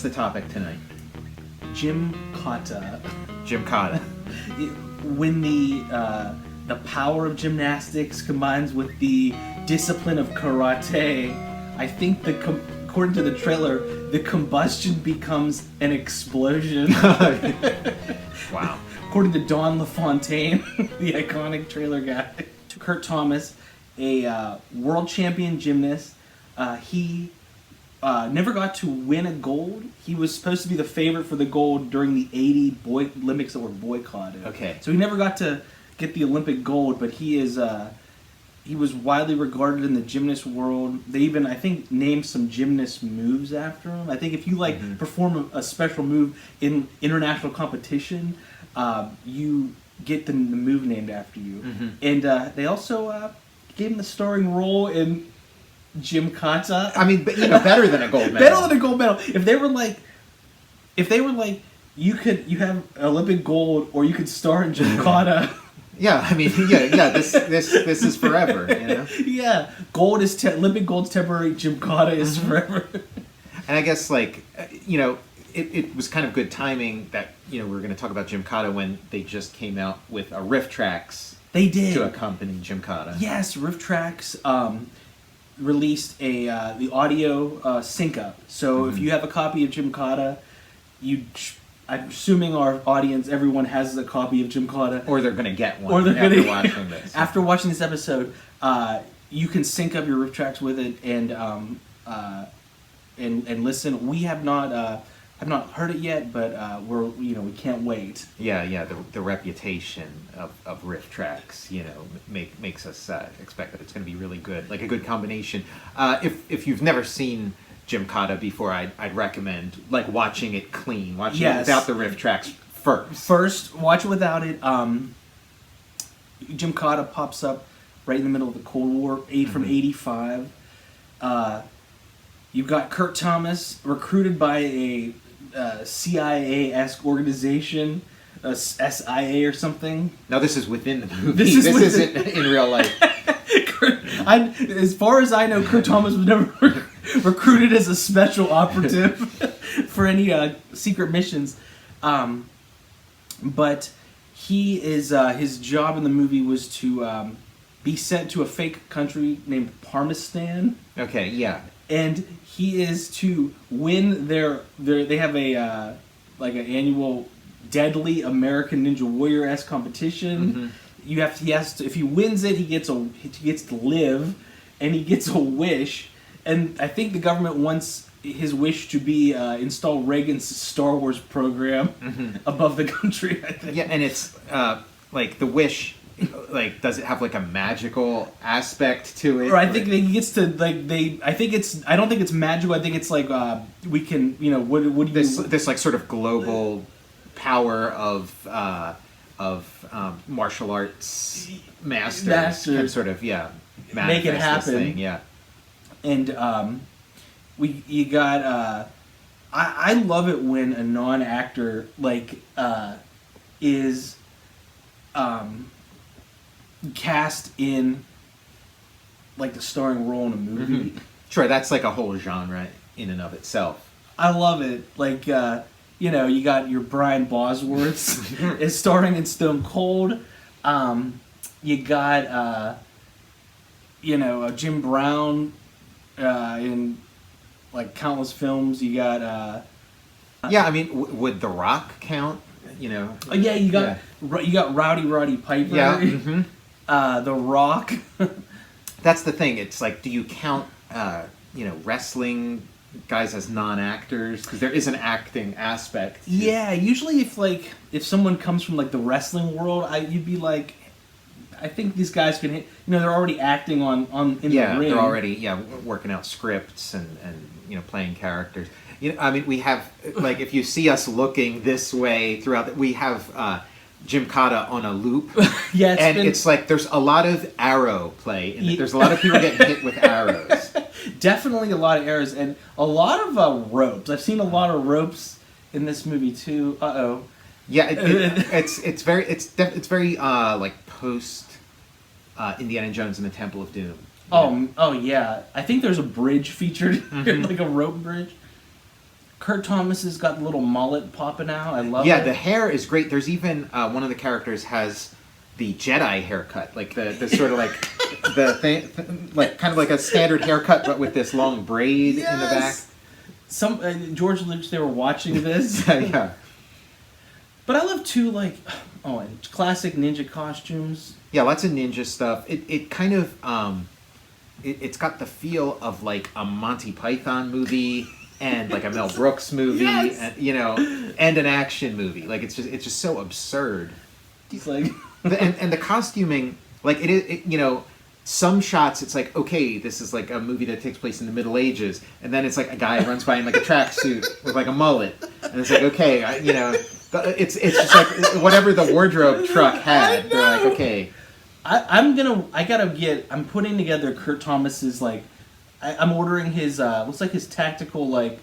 What's the topic tonight? Gymkata. Gymkata. When the power of gymnastics combines with the discipline of karate, I think according to the trailer, the combustion becomes an explosion. Wow. According to Don LaFontaine, the iconic trailer guy. Kurt Thomas, a world champion gymnast, he never got to win a gold. He was supposed to be the favorite for the gold during the 80 Olympics that were boycotted. Okay. So he never got to get the Olympic gold, but he was widely regarded in the gymnast world. They even, I think, named some gymnast moves after him. I think if you perform a special move in international competition, you get the move named after you. Mm-hmm. And they also gave him the starring role in Gymkata. I mean, better than a gold medal. Better than a gold medal. If they were like, you have an Olympic gold, or you could star in Gymkata. Yeah, I mean, yeah. This is forever, you know. Yeah, gold is Olympic gold's temporary. Gymkata is forever. And I guess it was kind of good timing that we were going to talk about Gymkata when they just came out with a riff tracks. They did to accompany Gymkata. Yes, riff tracks released the audio sync up. So if you have a copy of Gymkata, I'm assuming our audience, everyone has a copy of Gymkata. Or they're going to get one after watching this. After watching this episode, you can sync up your riff tracks with it and listen. We have not heard it yet, but we can't wait. Yeah. The reputation of riff tracks, makes us expect that it's going to be really good, like a good combination. If you've never seen Gymkata before, I'd recommend watching it clean, watching it without the riff tracks first. First, watch it without it. Gymkata pops up right in the middle of the Cold War, from '85. You've got Kurt Thomas, recruited by a CIA-esque organization, SIA or something. Now this is within the movie. This isn't in real life. As far as I know, Kurt Thomas was never recruited as a special operative for any secret missions. But he is his job in the movie was to be sent to a fake country named Parmistan. Okay, yeah. And he is to win they have a an annual deadly American Ninja Warrior-esque competition. Mm-hmm. If he wins it, he gets to live, and he gets a wish. And I think the government wants his wish to be install Reagan's Star Wars program above the country, I think. Yeah, and it's the wish. Does it have a magical aspect to it? Or I think he gets to I don't think it's magical. I think it's we can what do you this sort of global power of martial arts masters can sort of make it happen. This thing, yeah. And you got I love it when a non-actor is cast in the starring role in a movie. Sure, that's a whole genre in and of itself. I love it. You got your Brian Bosworth is starring in Stone Cold. You got Jim Brown in countless films. You got I mean, would The Rock count? Oh yeah, you got Roddy Piper. Yeah. Mm-hmm. The Rock. That's the thing. It's do you count wrestling guys as non-actors, because there is an acting aspect to... Yeah, usually if someone comes from the wrestling world, you'd be I think these guys can hit, they're already acting in the ring. They're already working out scripts and playing characters. I mean, we have if you see us looking this way throughout we have Gymkata on a loop. Yeah, it's there's a lot of arrow play in it. There's a lot of people getting hit with arrows. Definitely a lot of arrows and a lot of ropes. I've seen a lot of ropes in this movie too. Yeah, it's very post Indiana Jones and the Temple of Doom. Oh yeah. I think there's a bridge featured, a rope bridge. Kurt Thomas has got the little mullet popping out. I love it. Yeah, the hair is great. There's even one of the characters has the Jedi haircut, like the sort of like the thing, like kind of like a standard haircut, but with this long braid in the back. Some George Lucas, they were watching this. Yeah. But I love too, like, and classic ninja costumes. Yeah, lots of ninja stuff. It kind of it's got the feel of like a Monty Python movie and like a Mel Brooks movie, Yes! and, you know, and an action movie. Like it's just so absurd. He's like, and the costuming, like you know, some shots it's like, okay, this is like a movie that takes place in the Middle Ages, and then it's like a guy runs by in like a tracksuit with like a mullet, and it's like, okay, you know, it's just like whatever the wardrobe truck had. They're like, okay. I'm putting together Kurt Thomas's, like, I'm ordering his, looks like his tactical, like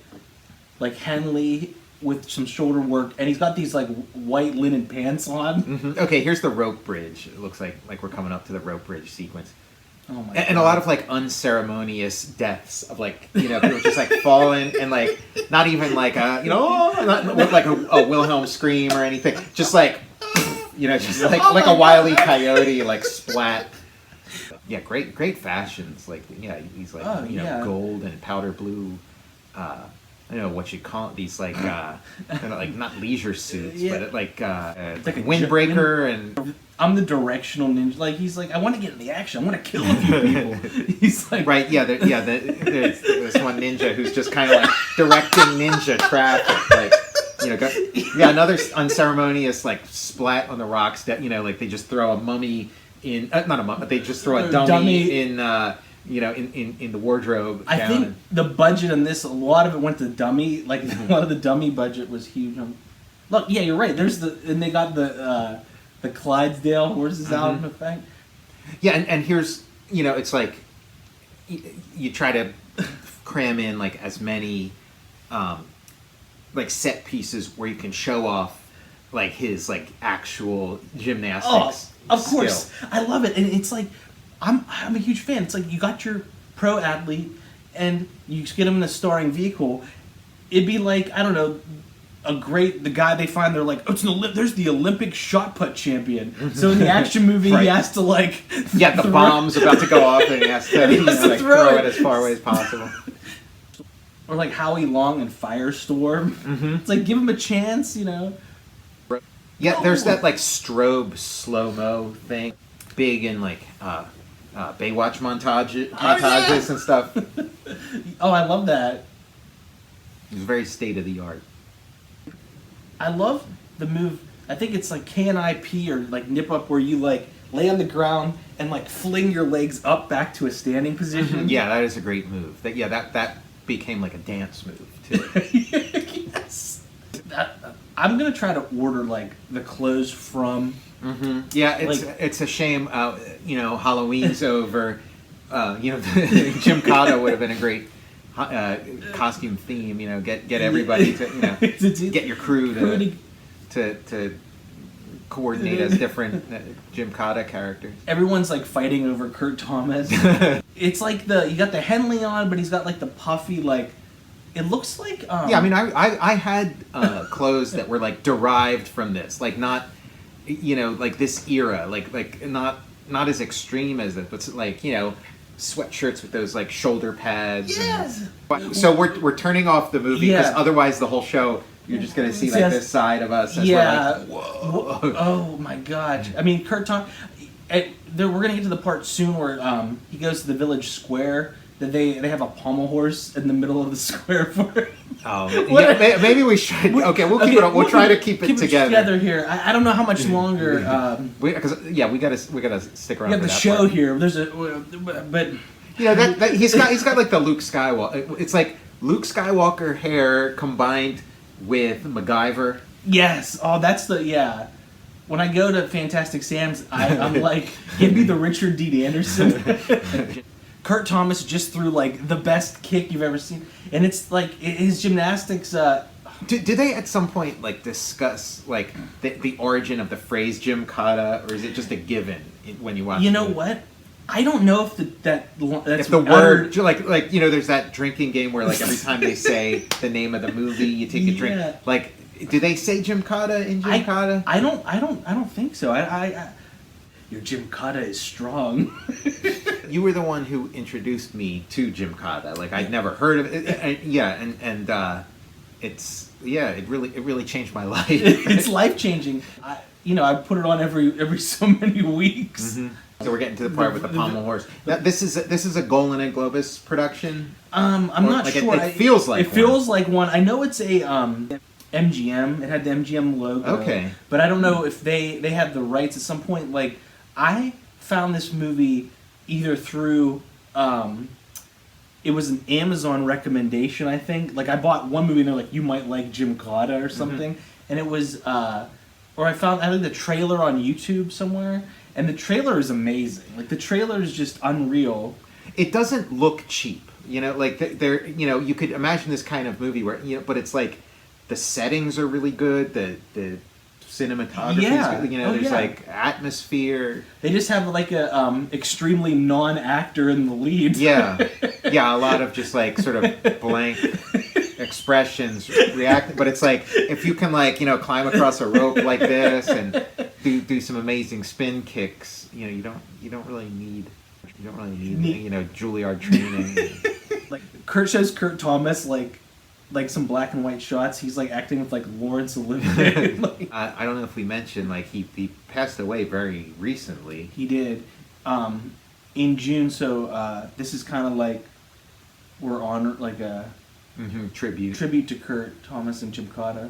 Henley with some shoulder work, and he's got these, like, white linen pants on. Mm-hmm. Okay, here's the rope bridge. It looks like we're coming up to the rope bridge sequence. Oh my God. And a lot of, like, unceremonious deaths of, like, you know, people just, like, falling and, like, not even, like, you know, not with, like, a Wilhelm scream or anything. Just, like, you know, just, like a Wile E. Coyote, like, splat. Yeah, great fashions. Like, yeah, these, like, you know, gold and powder blue, I don't know what you call it, these, like, like, not leisure suits, but, like a windbreaker and... I'm the directional ninja. Like, he's like, I want to get in the action. I want to kill a few people. He's like... Right, yeah, there's this one ninja who's just kind of, like, directing ninja traffic, like... You know, another unceremonious, like, splat on the rocks that, you know, like they just throw a mummy in, not a mummy, but they just throw a dummy in, you know, in the wardrobe. I think the budget on this, a lot of it went to dummy. Like, a lot of the dummy budget was huge. Look, yeah, you're right. And they got the Clydesdale horses out in effect. Yeah, and here's, you know, it's like, you try to cram in, like, as many, like, set pieces where you can show off, like, his, like, actual gymnastics. Oh, of course. I love it. And it's like, I'm a huge fan. It's like, you got your pro athlete and you get him in a starring vehicle. It'd be like, I don't know, the guy they find, they're like, there's the Olympic shot put champion. So in the action movie, he has to, like... Yeah, the bomb's about to go off and he has to, like, throw it as far away as possible. Or like Howie Long and Firestorm. Mm-hmm. It's like, give him a chance, you know. Yeah, there's that, like, strobe slow-mo thing. Big in, like, Baywatch montages and stuff. Oh, I love that. It's very state-of-the-art. I love the move, I think it's like KNIP or like nip up, where you, like, lay on the ground and, like, fling your legs up back to a standing position. Yeah, that is a great move. That became like a dance move too. Yes. I'm gonna try to order, like, the clothes from. Mm-hmm. Yeah, it's a shame. You know, Halloween's over. You know, Gymkata would have been a great costume theme. You know, get everybody to, you know, get your crew to coordinate as different Gymkata characters. Everyone's, like, fighting over Kurt Thomas. It's like you got the Henley on, but he's got, like, the puffy, like, it looks like... Yeah, I mean, I had clothes that were, like, derived from this. Like, not, you know, like, this era. Like not as extreme as it, but, like, you know, sweatshirts with those, like, shoulder pads. Yes! So we're turning off the movie, because otherwise the whole show... You're just going to see, like, this side of us. As we're like, whoa. Oh, my gosh. I mean, Kurt Thomas... We're going to get to the part soon where he goes to the village square. That they have a pommel horse in the middle of the square for him. Oh, yeah, maybe we should. Okay, we'll keep it. We'll try to keep it together here. I don't know how much longer. We gotta stick around. We got the show part here. There's but you know that he's got like the Luke Skywalker. It's like Luke Skywalker hair combined with MacGyver. Yes. Oh, that's when I go to Fantastic Sam's, I'm like, give me the Richard Dean Anderson. Kurt Thomas just threw, like, the best kick you've ever seen. And it's, like, his gymnastics... Do they at some point, like, discuss, like, the origin of the phrase Gymkata, or is it just a given when you watch You know what? I don't know if that's if the word like there's that drinking game where like every time they say the name of the movie, you take a drink. Like, do they say Gymkata in Gymkata? I don't think so. Your Gymkata is strong. You were the one who introduced me to Gymkata. Like, I'd never heard of it. It really changed my life. It's life changing. I put it on every so many weeks. Mm-hmm. So we're getting to the part with the pommel horse. Now, this is a Golden and Globus production. I'm not sure. It feels like it feels like one. I know it's a MGM. It had the MGM logo. Okay. But I don't know if they had the rights at some point. Like, I found this movie either through it was an Amazon recommendation, I think. Like, I bought one movie and they're like, you might like Gymkata or something. Mm-hmm. And it was or I think the trailer on YouTube somewhere. And the trailer is amazing. Like, the trailer is just unreal. It doesn't look cheap, like there. You could imagine this kind of movie where but it's like the settings are really good. The cinematography is good. There's like atmosphere. They just have like a extremely non-actor in the lead. Yeah, a lot of just like sort of blank expressions react. But it's like if you can climb across a rope like this and do some amazing spin kicks, you don't really need Juilliard training. Like, Kurt shows Kurt Thomas like some black and white shots. He's like acting with like Laurence Olivier. I don't know if we mentioned he passed away very recently. He did in June. So this is kind of like we're on like a tribute to Kurt Thomas and Gymkata.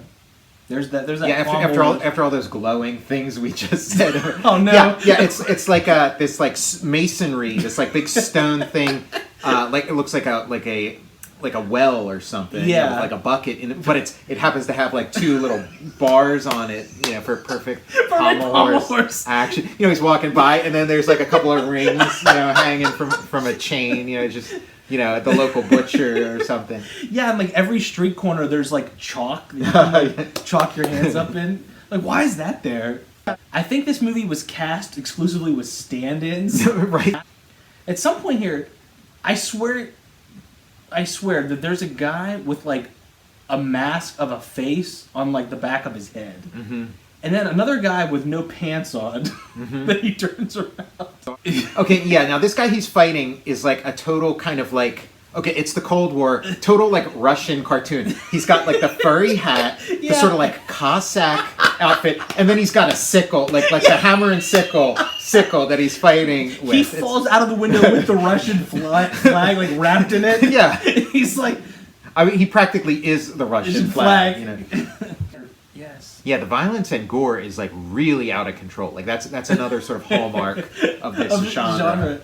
There's that. After all those glowing things we just said. Oh no! Yeah. It's like this masonry, this like big stone thing. Like it looks like a well or something. Yeah. With like a bucket in it, but it happens to have like two little bars on it. For perfect pommel horse action. He's walking by and then there's like a couple of rings, hanging from a chain. Just. At the local butcher or something. Yeah, and like every street corner, there's like chalk. Chalk your hands up in. Like, why is that there? I think this movie was cast exclusively with stand-ins. Right. At some point here, I swear that there's a guy with like a mask of a face on like the back of his head. Mm-hmm. And then another guy with no pants on that he turns around. Okay, yeah, now this guy he's fighting is like a total kind of like, okay, it's the Cold War, total like Russian cartoon. He's got like the furry hat, the sort of like Cossack outfit, and then he's got a sickle, like the hammer and sickle that he's fighting with. He falls out of the window with the Russian flag like wrapped in it. Yeah. He's like... I mean, he practically is the Russian flag. Yes. Yeah, the violence and gore is like really out of control. Like that's another sort of hallmark of this genre.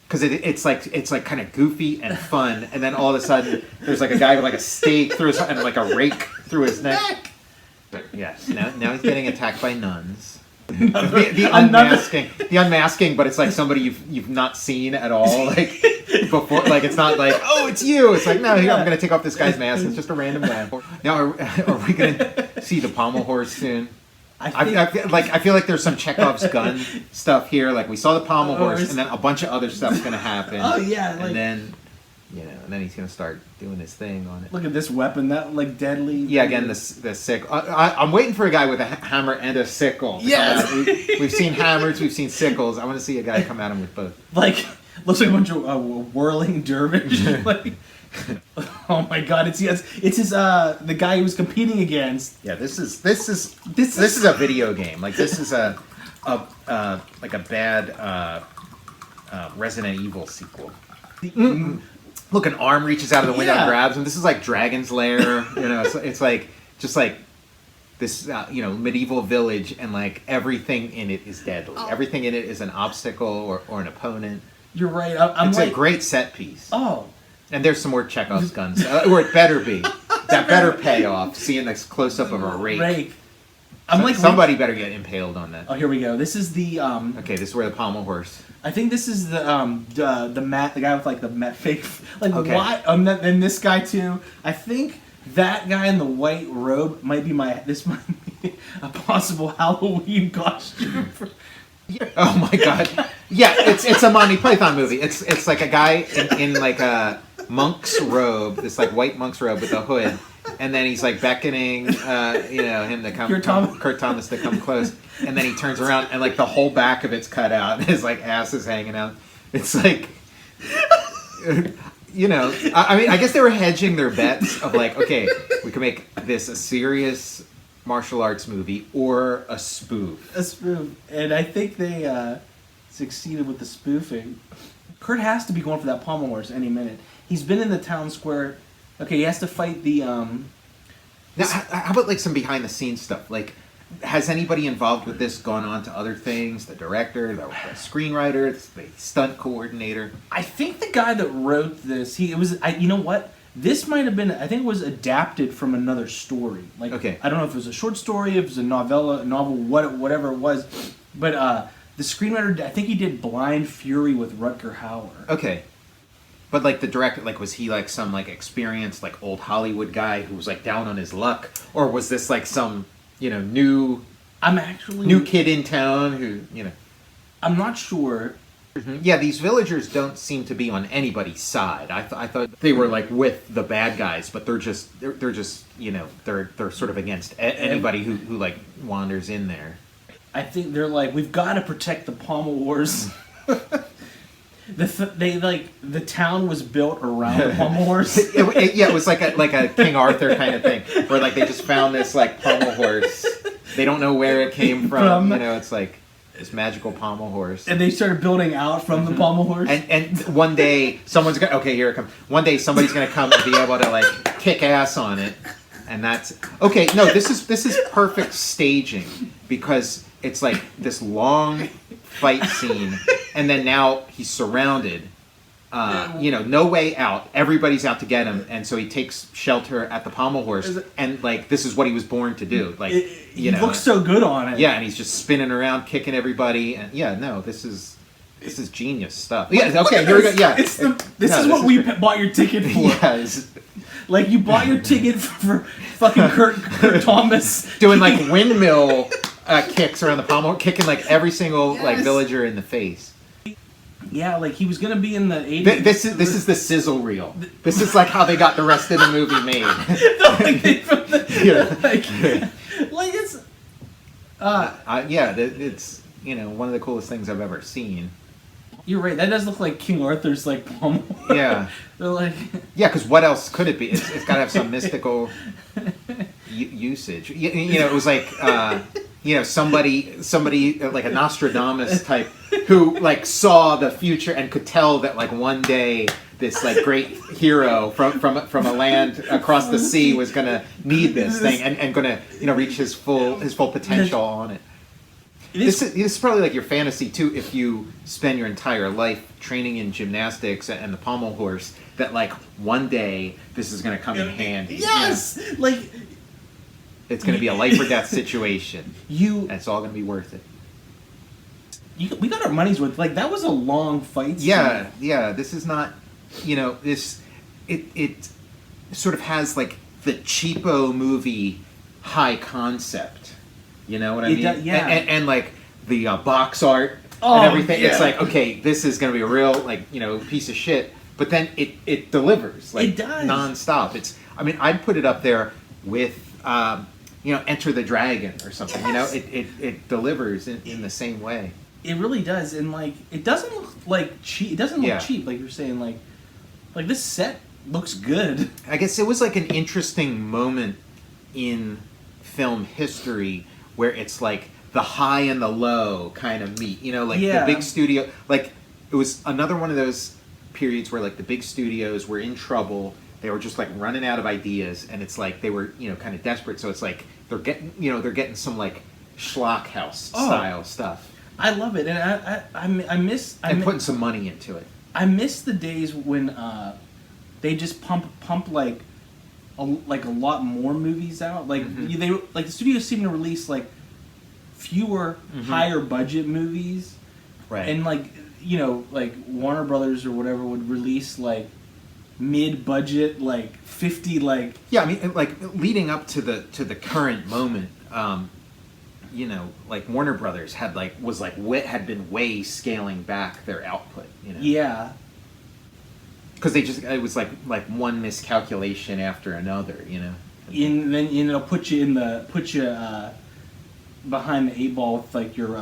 Because it's like kind of goofy and fun, and then all of a sudden there's like a guy with like a stake through his and like a rake through his neck. But yes, now he's getting attacked by nuns. The unmasking, but it's like somebody you've not seen at all, like before. Like it's not like, oh, it's you. It's like, no, here, I'm gonna take off this guy's mask. It's just a random guy. Now, are we gonna see the pommel horse soon? I feel like there's some Chekhov's gun stuff here. Like we saw the pommel horse, and then a bunch of other stuff's gonna happen. Oh yeah, and then he's gonna start doing his thing on it. Look at this weapon, that like deadly. Yeah, again, the sickle. I'm waiting for a guy with a hammer and a sickle. Yes, we've seen hammers, we've seen sickles. I want to see a guy come at him with both. Like looks like a bunch of whirling dervish. Like, oh my god, it's his the guy he was competing against. Yeah, this is a video game. Like this is a bad Resident Evil sequel. Look, an arm reaches out of the window and grabs him. This is like Dragon's Lair. It's like just like this medieval village, and like everything in it is deadly. Oh. Everything in it is an obstacle or an opponent. You're right. It's a great set piece. Oh. And there's some more Chekhov's guns, or it better be. That better pay off. Seeing this close up of a rake. Somebody better get impaled on that. Oh, here we go. This is the. Okay, this is where the pommel horse. I think this is the guy with like the Met fake. Like okay. Why? And this guy too. I think that guy in the white robe might be this might be a possible Halloween costume. Oh my god. Yeah, it's a Monty Python movie. It's like a guy in like a monk's robe, this like white monk's robe with a hood, and then he's like beckoning him to Kurt Thomas to come close, and then he turns around and like the whole back of it's cut out and his like ass is hanging out. It's like I mean, I guess they were hedging their bets of like, okay, we can make this a serious martial arts movie or a spoof. A spoof. And I think they succeeded with the spoofing. Kurt has to be going for that pommel horse any minute. He's been in the town square. Okay, he has to fight the... Now, how about like some behind the scenes stuff? Like, has anybody involved with this gone on to other things? The director, the screenwriter, the stunt coordinator? I think the guy that wrote this, you know what? This might have been, I think it was adapted from another story. Like, okay. I don't know if it was a short story, if it was a novel, whatever it was. But the screenwriter, I think he did Blind Fury with Rutger Hauer. Okay. But like the director, like was he like some like experienced like old Hollywood guy who was like down on his luck, or was this like some new kid in town who I'm not sure. Mm-hmm. Yeah, these villagers don't seem to be on anybody's side. I thought they were like with the bad guys, but they're just they're sort of against anybody who like wanders in there. I think they're like, we've got to protect the pommel horse. The town was built around the pommel horse. It was like a King Arthur kind of thing, where like they just found this like pommel horse. They don't know where it came from. It's like this magical pommel horse. And they started building out from the pommel horse. And one day someone's gonna here it comes. One day somebody's gonna come and be able to like kick ass on it, and that's okay. No, this is perfect staging because it's like this long fight scene, and then now he's surrounded. No way out. Everybody's out to get him, and so he takes shelter at the pommel horse. And like this is what he was born to do. Like he looks so good on it. Yeah, and he's just spinning around, kicking everybody. And this is genius stuff. Yeah, okay, here we go. Yeah, this is what we bought your ticket for. Yes. Like you bought your ticket for fucking Kurt Thomas doing like windmill kicks around the pommel, kicking like every single like villager in the face. Yeah, like he was gonna be in the 80s. This is the sizzle reel. This is like how they got the rest of the movie made. It's one of the coolest things I've ever seen. You're right. That does look like King Arthur's like pommel. Yeah. They're like. Yeah, because what else could it be? It's got to have some mystical usage. It was like. Somebody like a Nostradamus type who like saw the future and could tell that like one day this like great hero from a land across the sea was gonna need this thing and gonna reach his full potential on it. This is probably like your fantasy too if you spend your entire life training in gymnastics and the pommel horse that like one day this is gonna come in handy. Yes, like. It's going to be a life or death situation. And it's all going to be worth it. We got our money's worth. Like that was a long fight scene. Yeah. This is not, this. It sort of has like the cheapo movie high concept. You know what I mean? Yeah. And like the box art and everything. Yeah. It's like okay, this is going to be a real like piece of shit. But then it delivers like it does. Nonstop. I'd put it up there with. Enter the Dragon or something. Yes. It delivers in the same way. It really does, and like it doesn't look like cheap. It doesn't look cheap, like you're saying. Like this set looks good. I guess it was like an interesting moment in film history where it's like the high and the low kind of meet. The big studio. Like it was another one of those periods where like the big studios were in trouble. They were just like running out of ideas, and it's like they were, kind of desperate. So it's like they're getting some like Schlockhaus style stuff. I love it, and I miss putting some money into it. I miss the days when they just pump like a lot more movies out. Like they like the studios seem to release like fewer higher budget movies, right? And like like Warner Brothers or whatever would release like. Mid-budget, like 50, like like leading up to the current moment. you know, like Warner Brothers had had been way scaling back their output, you know. Yeah. Because it was like one miscalculation after another, you know. And then it'll put you behind the 8 ball with like your.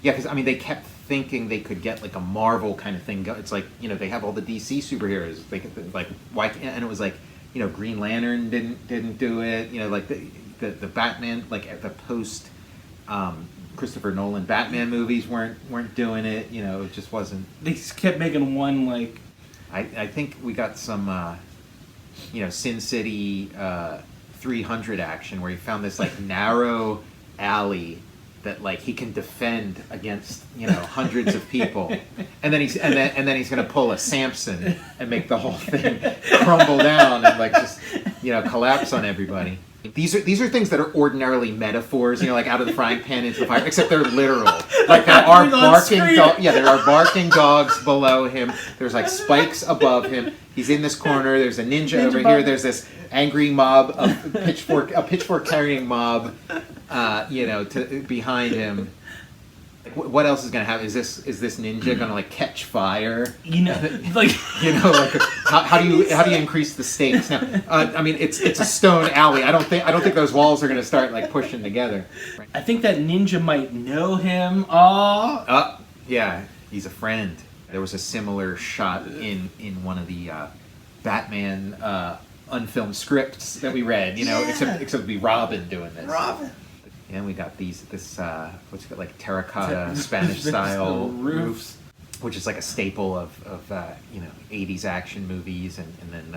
Yeah, because I mean, they kept thinking they could get like a Marvel kind of thing. It's like, you know, they have all the DC superheroes. They could, like, why can't, and it was like, you know, Green Lantern didn't do it. You know, like the Batman, like at the post Christopher Nolan Batman movies weren't doing it. You know, it just wasn't. They just kept making one like. I think we got some, you know, Sin City 300 action where he found this like narrow alley that like he can defend against, you know, hundreds of people, and then he's gonna pull a Samson and make the whole thing crumble down and like just, you know, collapse on everybody. These are things that are ordinarily metaphors, you know, like out of the frying pan into the fire, except they're literal. Like there are there are barking dogs below him. There's like spikes above him. He's in this corner. There's a ninja over here. There's this angry mob, a pitchfork carrying mob, you know, behind him. Like, what else is gonna happen? Is this ninja gonna like catch fire? You know, like you know, like how do you increase the stakes? Now, I mean, it's a stone alley. I don't think those walls are gonna start like pushing together. I think that ninja might know him. Yeah, he's a friend. There was a similar shot in one of the Batman unfilmed scripts that we read. You know, except it'd be Robin doing this. Robin. And we got this what's it called, like terracotta Spanish style roofs, which is like a staple of you know, 80s action movies and then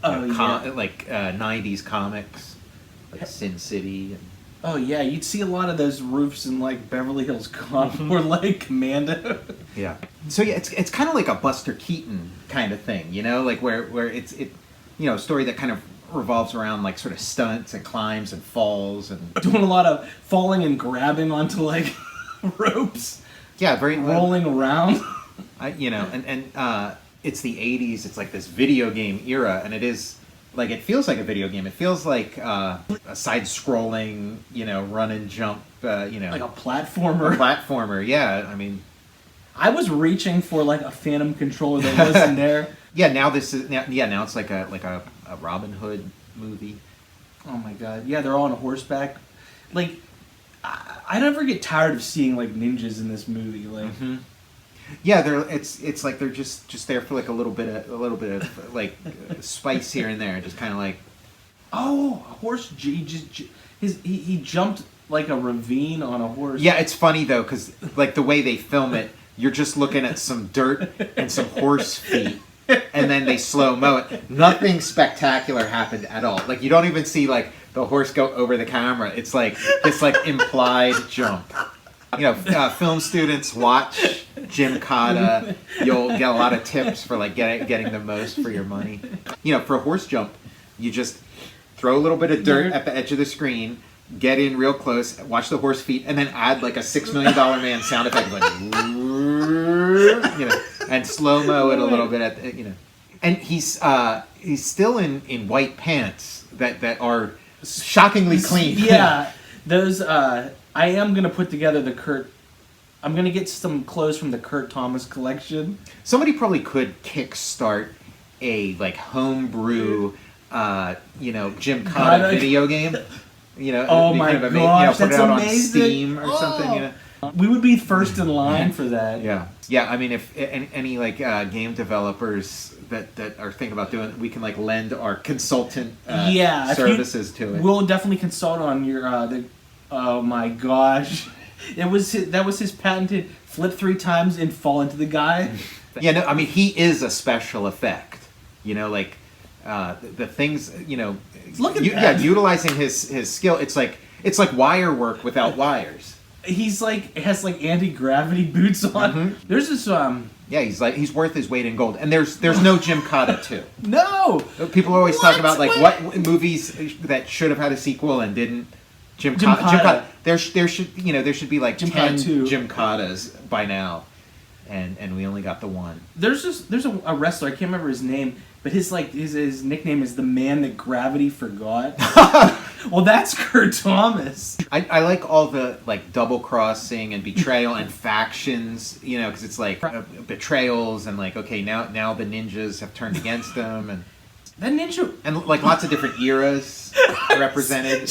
like 90s comics like Sin City and. Oh yeah, you'd see a lot of those roofs in like Beverly Hills Cop or like Commando. Yeah. So yeah, it's kind of like a Buster Keaton kind of thing, you know, like where it's you know, a story that kind of revolves around like sort of stunts and climbs and falls and doing a lot of falling and grabbing onto like ropes. Yeah, very rolling around. You know, and it's the 80s. It's like this video game era, and it is like, it feels like a video game. It feels like a side-scrolling, you know, run and jump, you know, like a platformer. A platformer, yeah. I mean, I was reaching for like a Phantom controller that wasn't there. Yeah, now it's like a Robin Hood movie. Oh my god! Yeah, they're all on horseback. Like, I never get tired of seeing like ninjas in this movie. Like, yeah, it's like they're just there for like a little bit of like spice here and there, just kind of like. Oh, a horse! He jumped like a ravine on a horse. Yeah, it's funny though, because like the way they film it, you're just looking at some dirt and some horse feet. And then they slow-mo it. Nothing spectacular happened at all. Like, you don't even see, like, the horse go over the camera. It's like this, like, implied jump. You know, film students watch Gymkata. You'll get a lot of tips for, like, getting the most for your money. You know, for a horse jump, you just throw a little bit of dirt at the edge of the screen, get in real close, watch the horse feet, and then add, like, a $6 Million Man sound effect. Like, you know, and slow-mo it a little bit at, you know. And he's still in white pants that are shockingly clean. Yeah, those. I am gonna put together I'm gonna get some clothes from the Kurt Thomas collection. Somebody probably could kickstart a like homebrew, you know, Gymkata video game. You know, oh my gosh, you know, put that's it out amazing. on Steam or something. You know. We would be first in line for that. Yeah, yeah. I mean, if any like game developers that are thinking about doing it, we can like lend our consultant services to it. We'll definitely consult on your. Oh my gosh, that was his patented flip 3 times and fall into the guy. Yeah, no, I mean he is a special effect. You know, like the things. You know, look at that. Yeah, utilizing his skill. It's like wire work without wires. He's like has like anti-gravity boots on. Mm-hmm. There's this yeah, he's worth his weight in gold. And there's no Gymkata 2. No. People are always talking about like what movies that should have had a sequel and didn't. Gymkata. There should be like 10 Gymkatas by now, and we only got the one. There's a wrestler, I can't remember his name, but his nickname is the man that gravity forgot. Well, that's Kurt Thomas. I like all the like double crossing and betrayal and factions, you know, because it's like betrayals and like, okay, now the ninjas have turned against them, and That ninja... and like lots of different eras represented.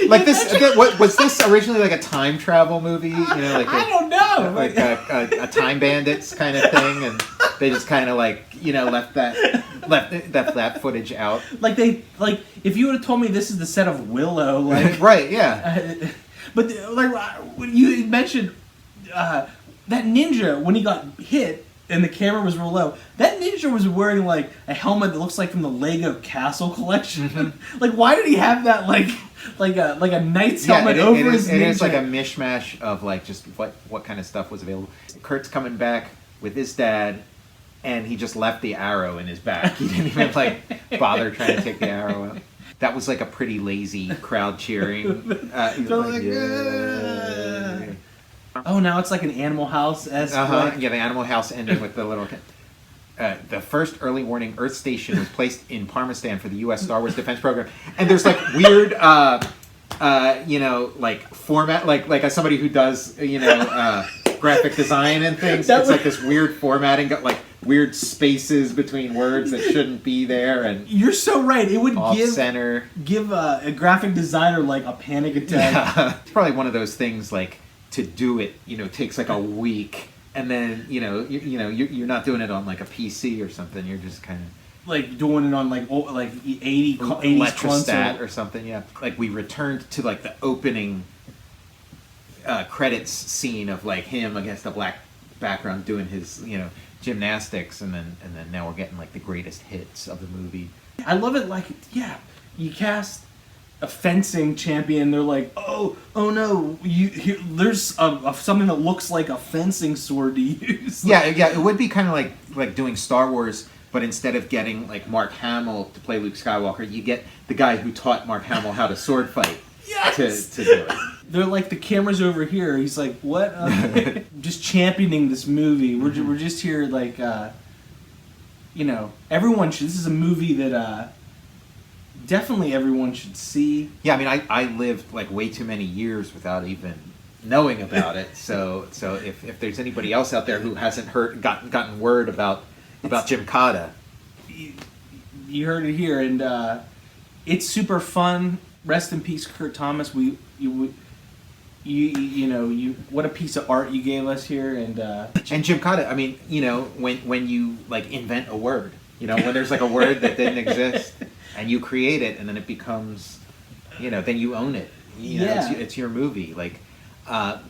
like this, what was this originally like a time travel movie? You know, like I don't know, like a time bandits kind of thing, and they just kind of like, you know, left that footage out. Like if you would have told me this is the set of Willow, like right, yeah. But like when you mentioned that ninja when he got hit and the camera was real low, that ninja was wearing like a helmet that looks like from the Lego Castle collection. Mm-hmm. Like, why did he have that like a knight's helmet over his ninja? It is like a mishmash of like just what kind of stuff was available. Kurt's coming back with his dad, and he just left the arrow in his back. He didn't even like bother trying to take the arrow out. That was like a pretty lazy crowd cheering. Oh, now it's like an Animal House-esque. Yeah, the Animal House ending with the little... the first early warning Earth station was placed in Parmistan for the U.S. Star Wars Defense Program. And there's like weird, you know, like format, like as somebody who does, you know, graphic design and things. It's like this weird formatting, got like weird spaces between words that shouldn't be there. And you're so right. It would give a graphic designer like a panic attack. Yeah. It's probably one of those things like, to do it, you know, takes like a week, and then you're not doing it on like a PC or something. You're just kind of like doing it on like 80 Electrostat or something. Yeah, like we returned to like the opening credits scene of like him against a black background doing his gymnastics, and then now we're getting like the greatest hits of the movie. I love it. Like, yeah, you cast a fencing champion, they're like, oh no, there's something that looks like a fencing sword to use. Yeah, it would be kind of like doing Star Wars, but instead of getting like Mark Hamill to play Luke Skywalker, you get the guy who taught Mark Hamill how to sword fight. Yes! to do it. They're like, the camera's over here. He's like, what? Just championing this movie. We're just here like, everyone should. This is a movie that definitely everyone should see. Yeah, I mean, I lived like way too many years without even knowing about it. So if there's anybody else out there who hasn't gotten word about Gymkata, you heard it here, and it's super fun. Rest in peace, Kurt Thomas. You what a piece of art you gave us here, and Gymkata. I mean, when you like invent a word, when there's like a word that didn't exist. And you create it, and then it becomes, then you own it. It's your movie. Like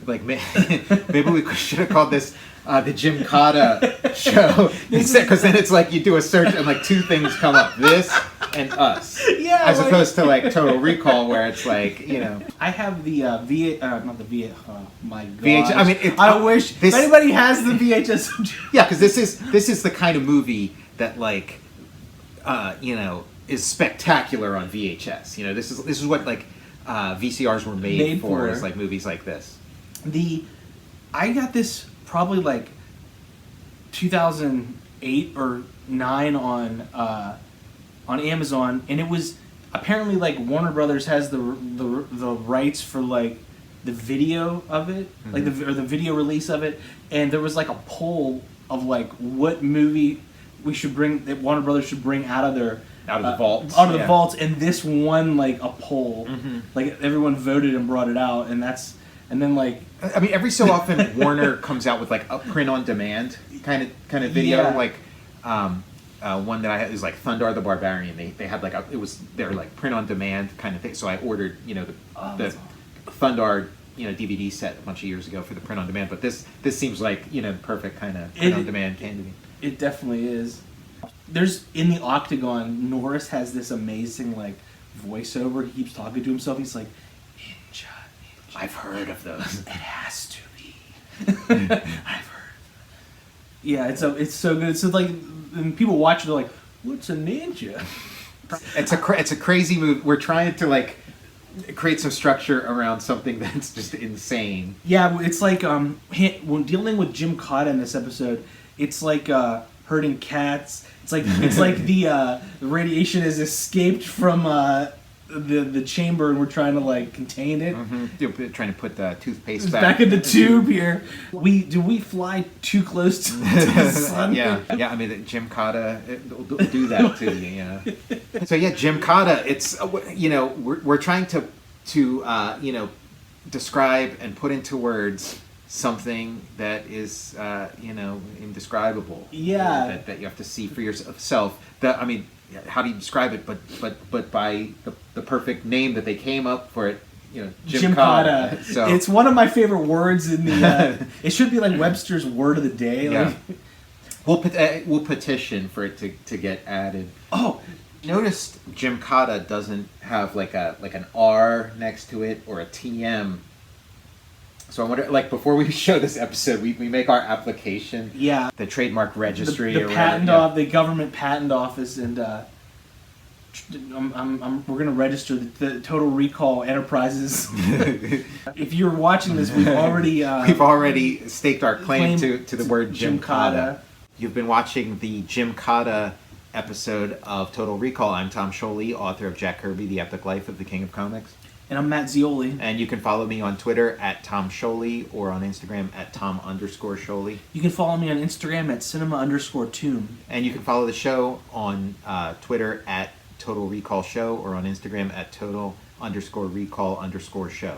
maybe we should have called this the Gymkata show instead, because then it's like you do a search and like two things come up: this and us. Yeah. As opposed to like Total Recall, where it's like I have the not the VHS. Oh my god. VHS. I mean, I wish if anybody has the VHS. Yeah, because this is the kind of movie that like is spectacular on VHS. This is what like VCRs were made for. Is like movies like this. I got this probably like 2008 or 9 on Amazon, and it was apparently like Warner Brothers has the rights for like the video of it, like the video release of it, and there was like a poll of like what movie that Warner Brothers should bring out of the vaults, and this won like a poll. Like everyone voted and brought it out, and then like I mean, every so often Warner comes out with like a print on demand kind of video. Yeah. Like one that I had is like Thundar the Barbarian. They had like they're like print on demand kind of thing. So I ordered the Thundar DVD set a bunch of years ago for the print on demand. But this seems like the perfect kind of print on demand candidate. It definitely is. There's in the Octagon, Norris has this amazing like voiceover. He keeps talking to himself. He's like, ninja. I've heard of those. It has to be. I've heard. Yeah, it's so good. So like, when people watch it, they're like, "What's a ninja?" It's a crazy move. We're trying to like create some structure around something that's just insane. Yeah, it's like when dealing with Gymkata in this episode, it's like herding cats. It's like the radiation has escaped from the chamber and we're trying to like contain it. You're trying to put the toothpaste It's back back in the tube here. We fly too close to the sun? yeah. I mean, the Gymkata will do that to you. Yeah. So yeah, Gymkata. It's we're trying to describe and put into words something that is indescribable. Yeah. That you have to see for yourself. How do you describe it? But by the perfect name that they came up for it. Gymkata. So it's one of my favorite words in the. It should be like Webster's word of the day. Yeah. We'll petition for it to get added. Oh, noticed Gymkata doesn't have like an R next to it or a TM. So I wonder, like, before we show this episode, we make our application. Yeah. The trademark registry the or patent whatever. the government patent office, and we're gonna register the Total Recall Enterprises. If you're watching this, we've already staked our claim to the word Gymkata. You've been watching the Gymkata episode of Total Recall. I'm Tom Scioli, author of Jack Kirby, The Epic Life of the King of Comics. And I'm Matt Zeoli. And you can follow me on Twitter at Tom Scioli or on Instagram at Tom_Scioli. You can follow me on Instagram at cinema_tomb. And you can follow the show on Twitter at Total Recall Show or on Instagram at Total_Recall_show.